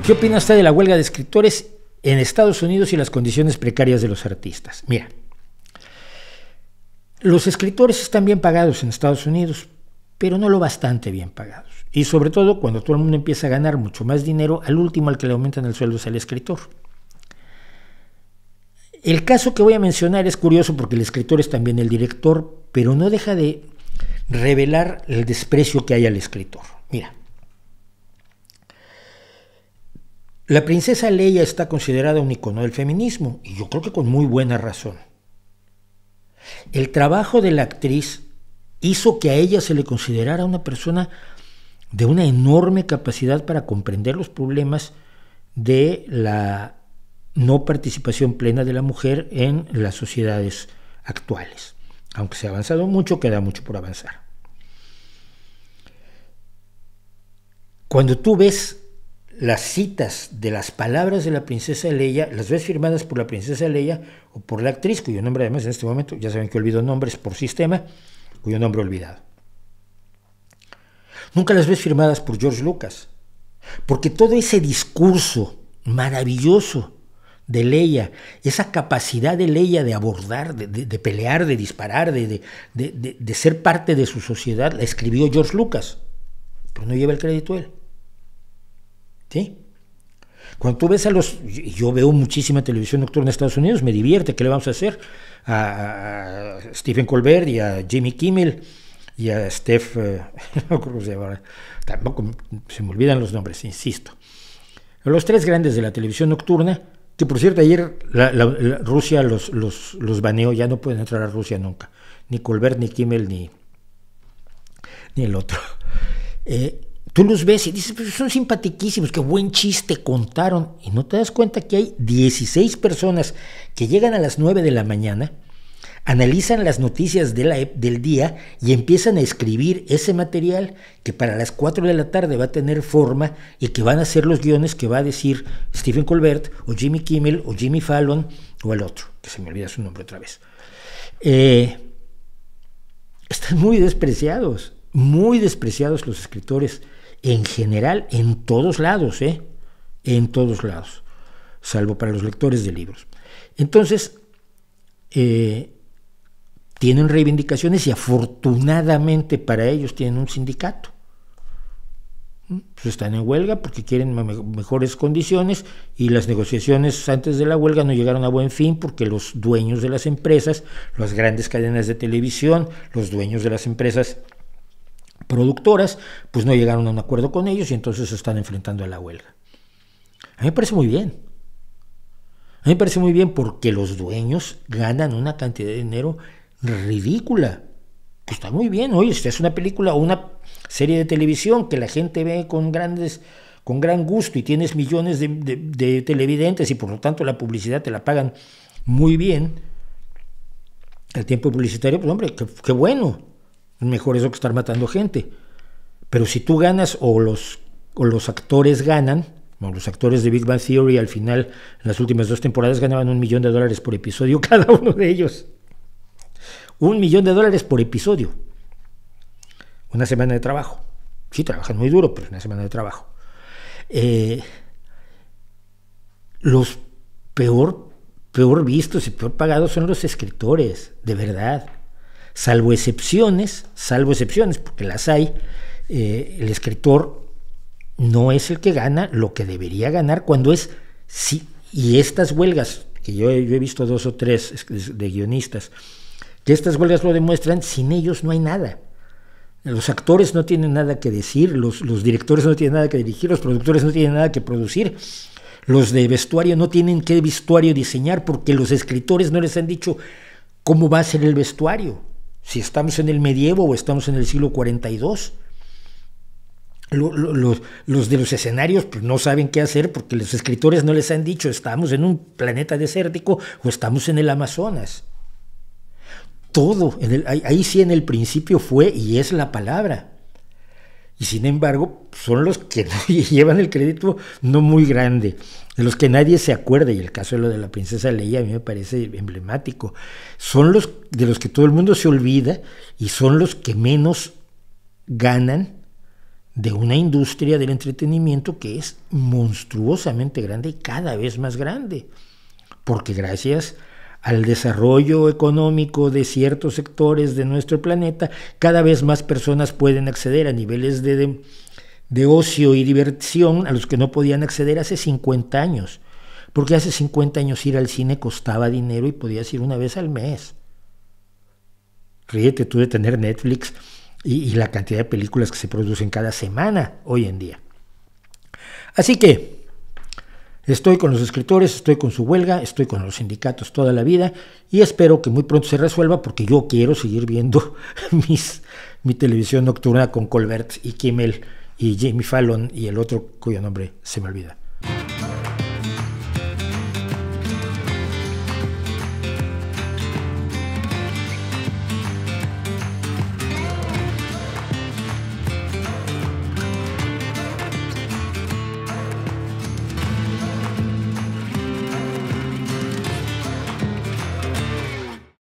¿Qué opina usted de la huelga de escritores en Estados Unidos y las condiciones precarias de los artistas? Mira, los escritores están bien pagados en Estados Unidos, pero no lo bastante bien pagados. Y sobre todo cuando todo el mundo empieza a ganar mucho más dinero, al último al que le aumentan el sueldo es al escritor. El caso que voy a mencionar es curioso porque el escritor es también el director, pero no deja de revelar el desprecio que hay al escritor. Mira, la princesa Leia está considerada un icono del feminismo, y yo creo que con muy buena razón. El trabajo de la actriz hizo que a ella se le considerara una persona de una enorme capacidad para comprender los problemas de la no participación plena de la mujer en las sociedades actuales. Aunque se ha avanzado mucho, queda mucho por avanzar. Cuando tú ves las citas de las palabras de la princesa Leia, las ves firmadas por la princesa Leia o por la actriz, cuyo nombre además en este momento, ya saben que olvido nombres por sistema, cuyo nombre he olvidado. Nunca las ves firmadas por George Lucas, porque todo ese discurso maravilloso de Leia, esa capacidad de Leia de abordar, de pelear, de disparar, de ser parte de su sociedad, la escribió George Lucas, pero no lleva el crédito él. ¿Sí? Cuando tú ves yo veo muchísima televisión nocturna en Estados Unidos, me divierte. ¿Qué le vamos a hacer a Stephen Colbert y a Jimmy Kimmel y a Steph, no creo que se llama, tampoco se me olvidan los nombres, insisto. Los tres grandes de la televisión nocturna, que por cierto ayer la Rusia los baneó, ya no pueden entrar a Rusia nunca, ni Colbert, ni Kimmel, ni el otro. Tú los ves y dices, pues son simpatiquísimos, qué buen chiste contaron, y no te das cuenta que hay 16 personas que llegan a las 9 de la mañana, analizan las noticias del día y empiezan a escribir ese material que para las 4 de la tarde va a tener forma y que van a ser los guiones que va a decir Stephen Colbert o Jimmy Kimmel o Jimmy Fallon o el otro, que se me olvida su nombre otra vez. Están muy despreciados los escritores en general, en todos lados, en todos lados, salvo para los lectores de libros. Entonces, tienen reivindicaciones y afortunadamente para ellos tienen un sindicato. Pues están en huelga porque quieren mejores condiciones y las negociaciones antes de la huelga no llegaron a buen fin porque los dueños de las empresas, las grandes cadenas de televisión, los dueños de las empresas productoras, pues no llegaron a un acuerdo con ellos y entonces se están enfrentando a la huelga. A mí me parece muy bien. A mí me parece muy bien porque los dueños ganan una cantidad de dinero ridícula. Pues está muy bien. Oye, esta es una película o una serie de televisión que la gente ve con gran gusto y tienes millones de televidentes y por lo tanto la publicidad te la pagan muy bien. El tiempo publicitario, pues hombre, qué bueno. Mejor eso que estar matando gente. Pero si tú ganas o los actores ganan, como los actores de Big Bang Theory al final, en las últimas 2 temporadas ganaban $1 millón por episodio cada uno de ellos. $1 millón por episodio. Una semana de trabajo. Sí, trabajan muy duro, pero es una semana de trabajo. Los peor vistos y peor pagados son los escritores, de verdad. Salvo excepciones, porque las hay, el escritor no es el que gana lo que debería ganar cuando es... Sí, y estas huelgas, que yo he visto 2 o 3 de guionistas, que estas huelgas lo demuestran, sin ellos no hay nada. Los actores no tienen nada que decir, los directores no tienen nada que dirigir, los productores no tienen nada que producir, los de vestuario no tienen qué vestuario diseñar porque los escritores no les han dicho cómo va a ser el vestuario. Si estamos en el medievo o estamos en el siglo 42, los de los escenarios pues no saben qué hacer porque los escritores no les han dicho estamos en un planeta desértico o estamos en el Amazonas. Todo, ahí sí en el principio fue y es la palabra. Y sin embargo, son los que llevan el crédito no muy grande, de los que nadie se acuerda, y el caso de lo de la princesa Leia a mí me parece emblemático. Son los de los que todo el mundo se olvida y son los que menos ganan de una industria del entretenimiento que es monstruosamente grande y cada vez más grande, porque gracias al desarrollo económico de ciertos sectores de nuestro planeta, cada vez más personas pueden acceder a niveles de ocio y diversión a los que no podían acceder hace 50 años, porque hace 50 años ir al cine costaba dinero y podías ir una vez al mes. Ríete tú de tener Netflix y la cantidad de películas que se producen cada semana hoy en día. Así que estoy con los escritores, estoy con su huelga, estoy con los sindicatos toda la vida y espero que muy pronto se resuelva porque yo quiero seguir viendo mi televisión nocturna con Colbert y Kimmel y Jimmy Fallon y el otro cuyo nombre se me olvida.